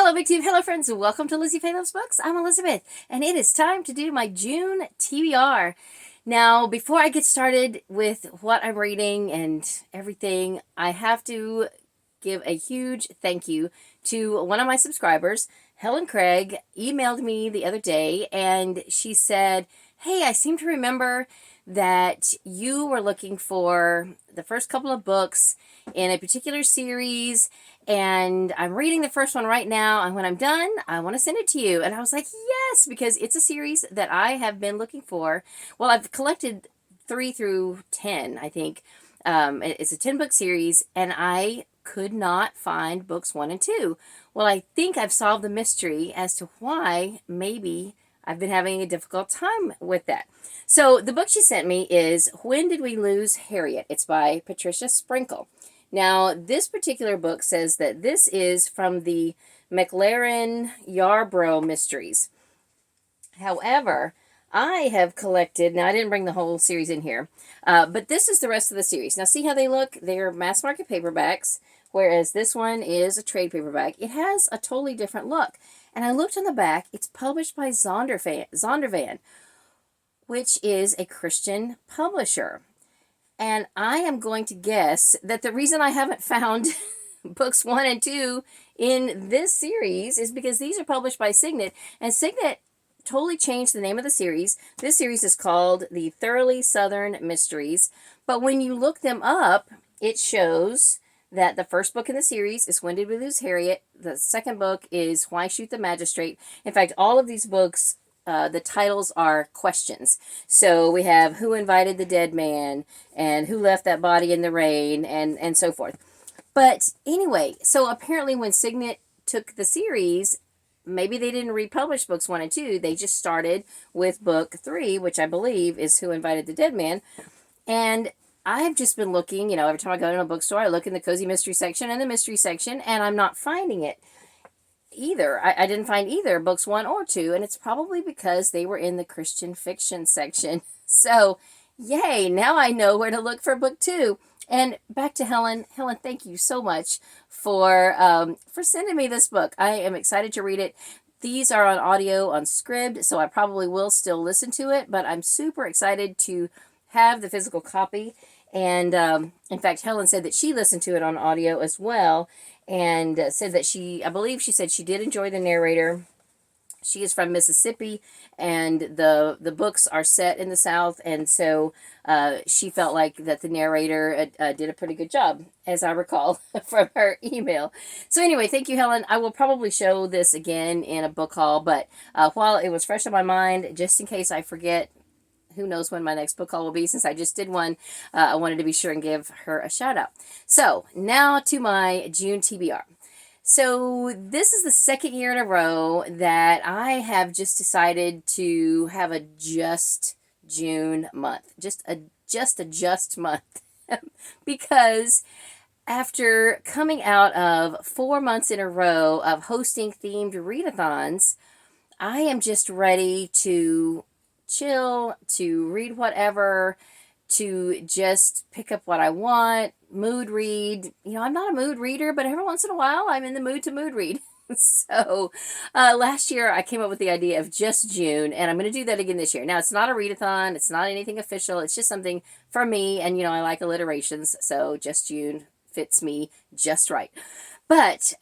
Hello, Big Team. Hello, friends. Welcome to LizziefayeLovesBooks. I'm Elizabeth, and it is time to do my June TBR. Now, before I get started with what I'm reading and everything, I have to give a huge thank you to one of my subscribers. Helen Craig emailed me the other day, and she said, "Hey, I seem to remember that you were looking for the first couple of books in a particular series, and I'm reading the first one right now, and when I'm done, I want to send it to you." And I was like, yes, because it's a series that I have been looking for. Well, I've collected 3 through 10, I think. It's a 10-book series, and I could not find books 1 and 2. Well, I think I've solved the mystery as to why maybe I've been having a difficult time with that. So the book she sent me is When Did We Lose Harriet? It's by Patricia Sprinkle. Now, this particular book says that this is from the McLaren Yarbrough Mysteries. However, I have collected, now I didn't bring the whole series in here, but this is the rest of the series. Now, see how they look? They're mass market paperbacks, whereas this one is a trade paperback. It has a totally different look. And I looked on the back. It's published by Zondervan, which is a Christian publisher. And I am going to guess that the reason I haven't found books 1 and 2 in this series is because these are published by Scribd, and Scribd totally changed the name of the series. This series is called The Thoroughly Southern Mysteries, but when you look them up, it shows that the first book in the series is When Did We Lose Harriet? The second book is Why Shoot the Magistrate? In fact, all of these books, the titles are questions. So we have Who Invited the Dead Man, and Who Left That Body in the Rain, and so forth. But anyway, so apparently when Scribd took the series, maybe they didn't republish books 1 and 2. They just started with book 3, which I believe is Who Invited the Dead Man. And I've just been looking, every time I go to a bookstore, I look in the cozy mystery section and the mystery section, and I'm not finding it either. I didn't find either books 1 or 2, and it's probably because they were in the Christian fiction section. So, yay, now I know where to look for book 2. And back to Helen. Helen, thank you so much for sending me this book. I am excited to read it. These are on audio on Scribd, so I probably will still listen to it, but I'm super excited to have the physical copy. And in fact, Helen said that she listened to it on audio as well, and said that I believe she said she did enjoy the narrator. She is from Mississippi, and the books are set in the South, and so she felt like that the narrator did a pretty good job, as I recall from her email. So anyway, thank you, Helen. I will probably show this again in a book haul, but while it was fresh on my mind, just in case I forget, who knows when my next book haul will be, since I just did one, I wanted to be sure and give her a shout out. So now to my June TBR. So this is the second year in a row that I have just decided to have a just June month. Just a just month. Because after coming out of 4 months in a row of hosting themed readathons, I am just ready to chill, to read whatever, to just pick up what I want, mood read. I'm not a mood reader, but every once in a while I'm in the mood to mood read. So last year I came up with the idea of just June, and I'm going to do that again this year. Now, it's not a readathon. It's not anything official. It's just something for me, and I like alliterations, so just June fits me just right. But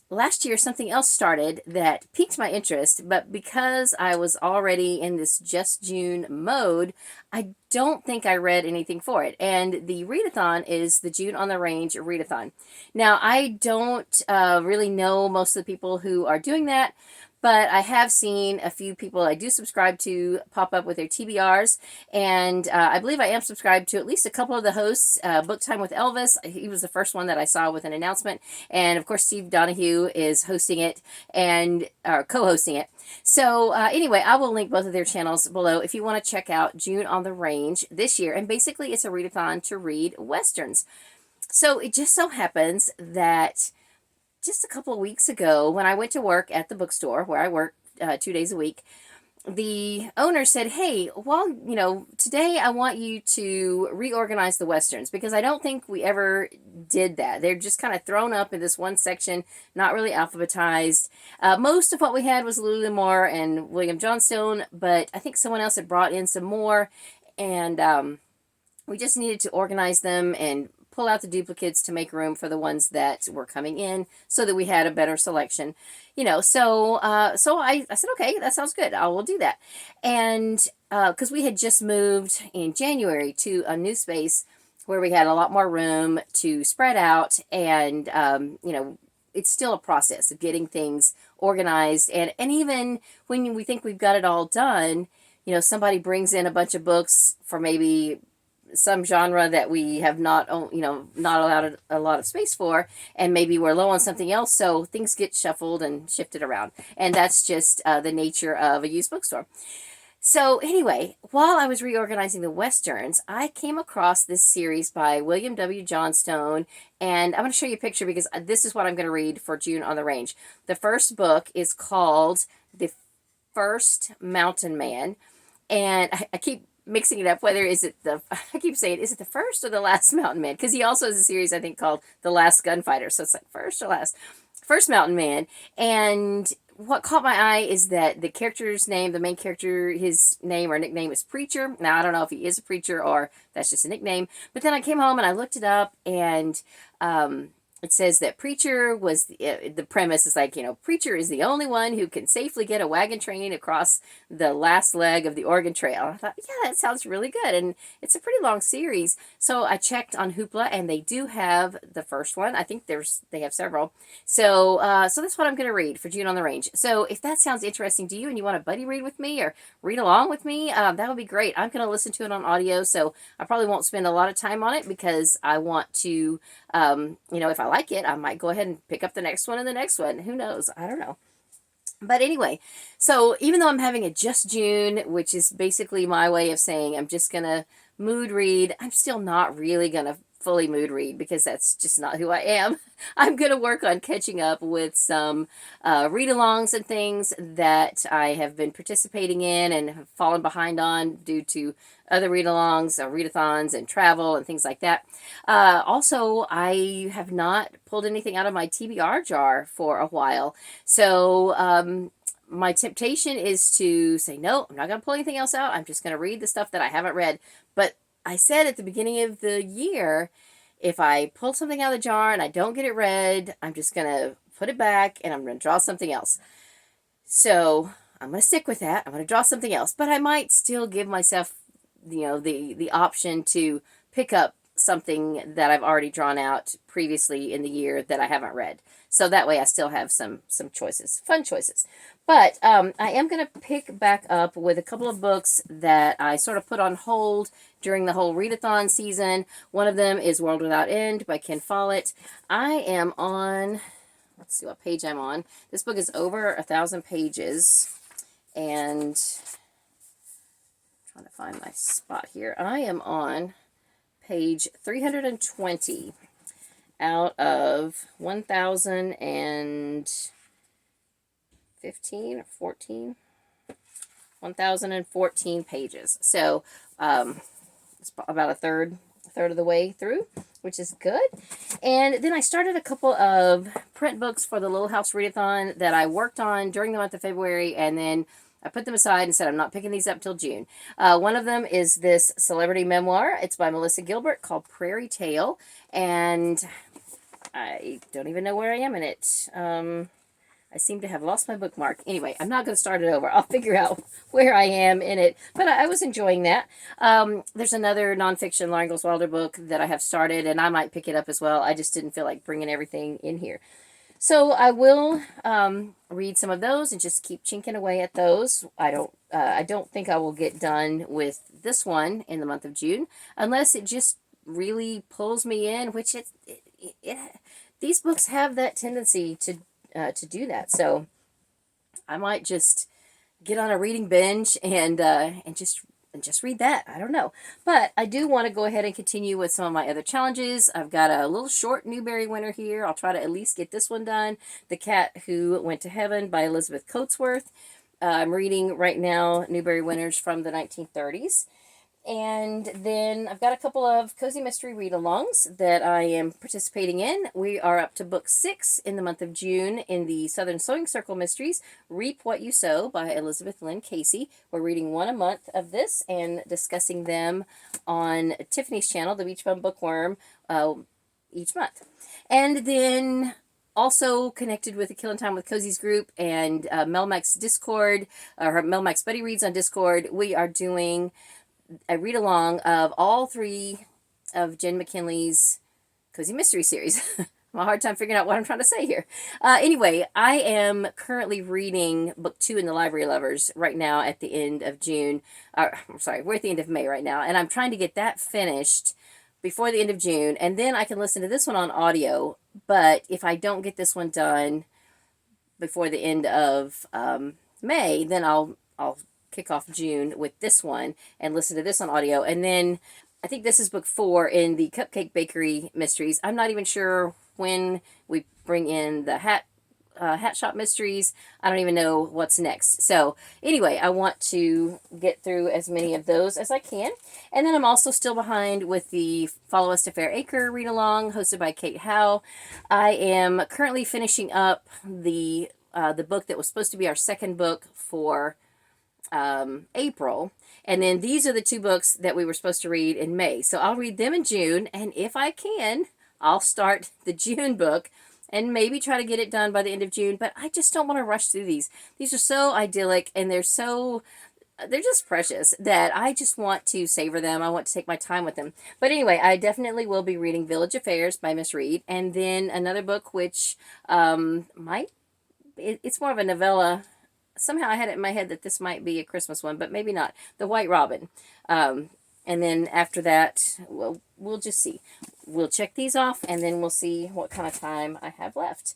last year, something else started that piqued my interest, but because I was already in this just June mode, I don't think I read anything for it. And the readathon is the June on the Range readathon. Now, I don't really know most of the people who are doing that, but I have seen a few people I do subscribe to pop up with their TBRs, and I believe I am subscribed to at least a couple of the hosts. Book Time with Elvis, he was the first one that I saw with an announcement, and of course Steve Donoghue is hosting it and co-hosting it. So anyway, I will link both of their channels below if you want to check out June on the Range this year, and basically it's a readathon to read Westerns. So it just so happens that just a couple of weeks ago, when I went to work at the bookstore where I work 2 days a week, the owner said, hey, well, today I want you to reorganize the Westerns, because I don't think we ever did that. They're just kind of thrown up in this one section, not really alphabetized. Most of what we had was Lulu Moore and William Johnstone, but I think someone else had brought in some more, and we just needed to organize them and pull out the duplicates to make room for the ones that were coming in, so that we had a better selection. So I said, okay, that sounds good. I will do that. And because we had just moved in January to a new space where we had a lot more room to spread out, and it's still a process of getting things organized, and even when we think we've got it all done, somebody brings in a bunch of books for maybe some genre that we have not allowed a lot of space for, and maybe we're low on something else, so things get shuffled and shifted around, and that's just the nature of a used bookstore. So anyway, while I was reorganizing the Westerns, I came across this series by William W. Johnstone, and I'm going to show you a picture because this is what I'm going to read for June on the Range. The first book is called The First Mountain Man, and I keep mixing it up, I keep saying, is it the first or the last Mountain Man? Because he also has a series, I think, called The Last Gunfighter. So it's like first or last. First Mountain Man. And what caught my eye is that the character's name, the main character, his name or nickname is Preacher. Now, I don't know if he is a preacher or that's just a nickname. But then I came home and I looked it up, and it says that Preacher was, the premise is like, Preacher is the only one who can safely get a wagon train across the last leg of the Oregon Trail. I thought, yeah, that sounds really good. And it's a pretty long series. So I checked on Hoopla, and they do have the first one. I think they have several. So that's what I'm going to read for June on the Range. So if that sounds interesting to you and you want a buddy read with me or read along with me, that would be great. I'm going to listen to it on audio, so I probably won't spend a lot of time on it because I want to, if I like it, I might go ahead and pick up the next one and the next one. Who knows? I don't know. But anyway, so even though I'm having a just June, which is basically my way of saying I'm just going to mood read, I'm still not really going to fully mood read because that's just not who I am. I'm going to work on catching up with some read-alongs and things that I have been participating in and have fallen behind on due to other read-alongs, readathons, and travel and things like that. Also, I have not pulled anything out of my TBR jar for a while. So my temptation is to say, no, I'm not going to pull anything else out. I'm just going to read the stuff that I haven't read. But I said at the beginning of the year, if I pull something out of the jar and I don't get it read, I'm just going to put it back and I'm going to draw something else. So I'm going to stick with that. I'm going to draw something else. But I might still give myself, the option to pick up something that I've already drawn out previously in the year that I haven't read. So that way I still have some choices, fun choices. But I am going to pick back up with a couple of books that I sort of put on hold during the whole readathon season. One of them is World Without End by Ken Follett. I am on, let's see what page I'm on. This book is over 1,000 pages. And I'm trying to find my spot here. I am on page 320 out of 1,015 or 14. 1,014 pages. So it's about a third of the way through, which is good. And then I started a couple of print books for the Little House Readathon that I worked on during the month of February, and then I put them aside and said I'm not picking these up till June. One of them is this celebrity memoir. It's by Melissa Gilbert called Prairie Tale, and I don't even know where I am in it. I seem to have lost my bookmark. Anyway, I'm not going to start it over. I'll figure out where I am in it. But I was enjoying that. There's another nonfiction Lauren Ingalls Wilder book that I have started, and I might pick it up as well. I just didn't feel like bringing everything in here. So I will read some of those and just keep chinking away at those. I don't think I will get done with this one in the month of June unless it just really pulls me in, which these books have that tendency to do that. So I might just get on a reading binge and just read that. I don't know. But I do want to go ahead and continue with some of my other challenges. I've got a little short Newbery winner here. I'll try to at least get this one done. The Cat Who Went to Heaven by Elizabeth Coatsworth. I'm reading right now Newbery Winners from the 1930s. And then I've got a couple of cozy mystery read-alongs that I am participating in. We are up to book 6 in the month of June in the Southern Sewing Circle Mysteries, Reap What You Sow by Elizabeth Lynn Casey. We're reading one a month of this and discussing them on Tiffany's channel, the Beachbum Bookworm, each month. And then also connected with the Killing Time with Cozy's group and Melmac's Discord, or Melmac's Buddy Reads on Discord. We are doing a read-along of all 3 of Jen McKinley's Cozy Mystery series. I have a hard time figuring out what I'm trying to say here. Anyway, I am currently reading book 2 in the Library Lovers right now at the end of June. I'm sorry, we're at the end of May right now, and I'm trying to get that finished before the end of June, and then I can listen to this one on audio. But if I don't get this one done before the end of May, then I'll kick off June with this one and listen to this on audio. And then I think this is book 4 in the Cupcake Bakery Mysteries. I'm not even sure when we bring in the hat shop mysteries. I don't even know what's next. So anyway, I want to get through as many of those as I can. And then I'm also still behind with the Follow Us to Fair Acre read along hosted by Kate Howe. I am currently finishing up the book that was supposed to be our second book for April, and then these are the 2 books that we were supposed to read in May. So I'll read them in June, and if I can, I'll start the June book and maybe try to get it done by the end of June. But I just don't want to rush through these. These are so idyllic, and they're just precious that I just want to savor them. I want to take my time with them. But anyway, I definitely will be reading Village Affairs by Miss Reed, and then another book which it's more of a novella. Somehow I had it in my head that this might be a Christmas one, but maybe not. The White Robin. And then after that, we'll just see. We'll check these off, and then we'll see what kind of time I have left.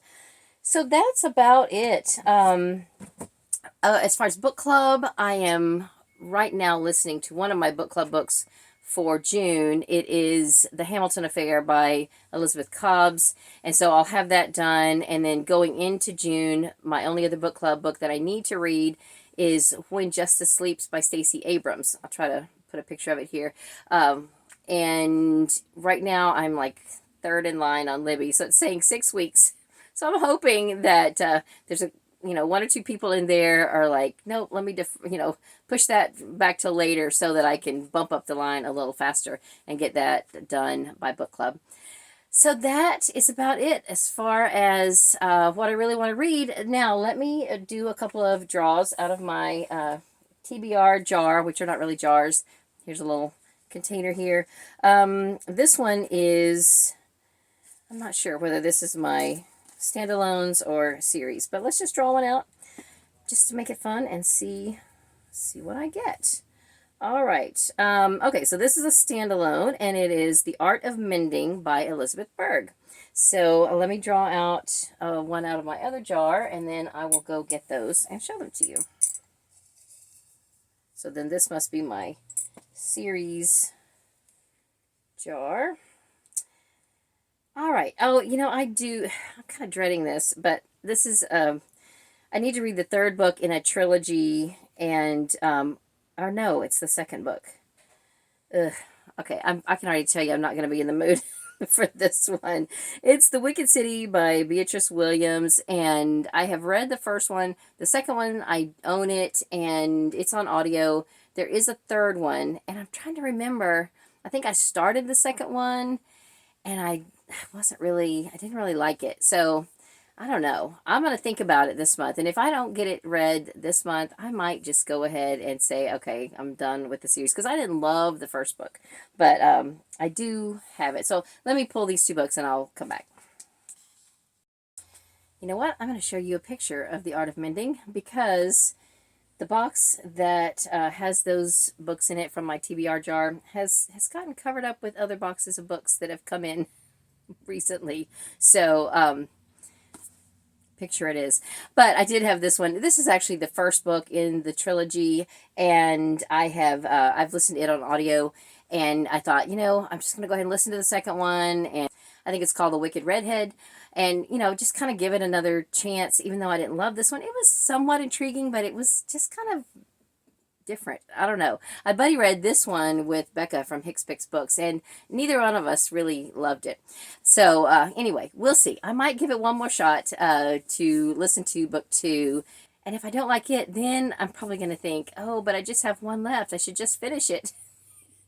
So that's about it. As far as book club, I am right now listening to one of my book club books for June. It is The Hamilton Affair by Elizabeth Cobbs, and so I'll have that done. And then going into June, my only other book club book that I need to read is When Justice Sleeps by Stacey Abrams. I'll try to put a picture of it here. And right now I'm like 3rd in line on Libby, so it's saying 6 weeks. So I'm hoping that there's a 1 or 2 people in there are like, nope, let me push that back till later so that I can bump up the line a little faster and get that done by book club. So that is about it as far as what I really want to read. Now let me do a couple of draws out of my TBR jar, which are not really jars. Here's a little container here. This one is, I'm not sure whether this is my standalones or series, but let's just draw one out just to make it fun and see what I get. All right. Okay, so this is a standalone, and it is The Art of Mending by Elizabeth Berg. So let me draw out one out of my other jar, and then I will go get those and show them to you. So then this must be my series jar. All right. Oh, I'm kind of dreading this, but this is, I need to read the 3rd book in a trilogy, and, or no, it's the 2nd book. Ugh. Okay, I can already tell you I'm not going to be in the mood for this one. It's The Wicked City by Beatrice Williams, and I have read the first one. The second one, I own it, and it's on audio. There is a 3rd one, and I'm trying to remember. I think I started the 2nd one, and I didn't really like it. So I don't know. I'm going to think about it this month. And if I don't get it read this month, I might just go ahead and say, okay, I'm done with the series. Because I didn't love the first book. But I do have it. So let me pull these 2 books and I'll come back. You know what? I'm going to show you a picture of The Art of Mending. Because the box that has those books in it from my TBR jar has gotten covered up with other boxes of books that have come in recently. So, picture it is. But I did have this one. This is actually the first book in the trilogy, and I've listened to it on audio, and I thought, I'm just going to go ahead and listen to the second one, and I think it's called The Wicked Redhead. and, you know, just kind of give it another chance. Even though I didn't love this one, it was somewhat intriguing, but it was just kind of different. I don't know. My buddy read this one with Becca from Hicks Picks Books, and neither one of us really loved it. So anyway, we'll see. I might give it one more shot to listen to book 2. And if I don't like it, then I'm probably going to think, oh, but I just have one left. I should just finish it.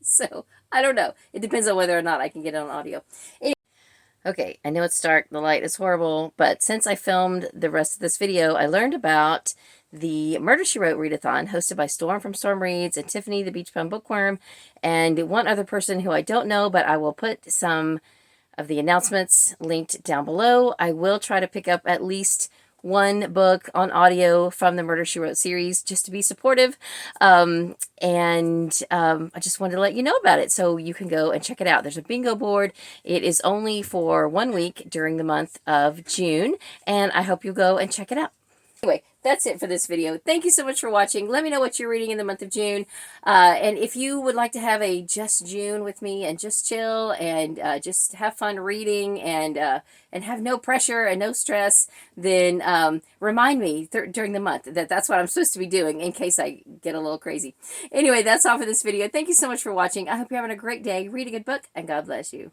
So I don't know. It depends on whether or not I can get it on audio. Okay, I know it's dark, the light is horrible, but since I filmed the rest of this video, I learned about the Murder, She Wrote readathon hosted by Storm from Storm Reads and Tiffany the Beachbum Bookworm and one other person who I don't know, but I will put some of the announcements linked down below. I will try to pick up at least one book on audio from the Murder, She Wrote series just to be supportive. I just wanted to let you know about it so you can go and check it out. There's a bingo board. It is only for 1 week during the month of June, and I hope you go and check it out. Anyway, that's it for this video. Thank you so much for watching. Let me know what you're reading in the month of June. And if you would like to have a just June with me and just chill and just have fun reading and have no pressure and no stress, then remind me during the month that that's what I'm supposed to be doing in case I get a little crazy. Anyway, that's all for this video. Thank you so much for watching. I hope you're having a great day. Read a good book, and God bless you.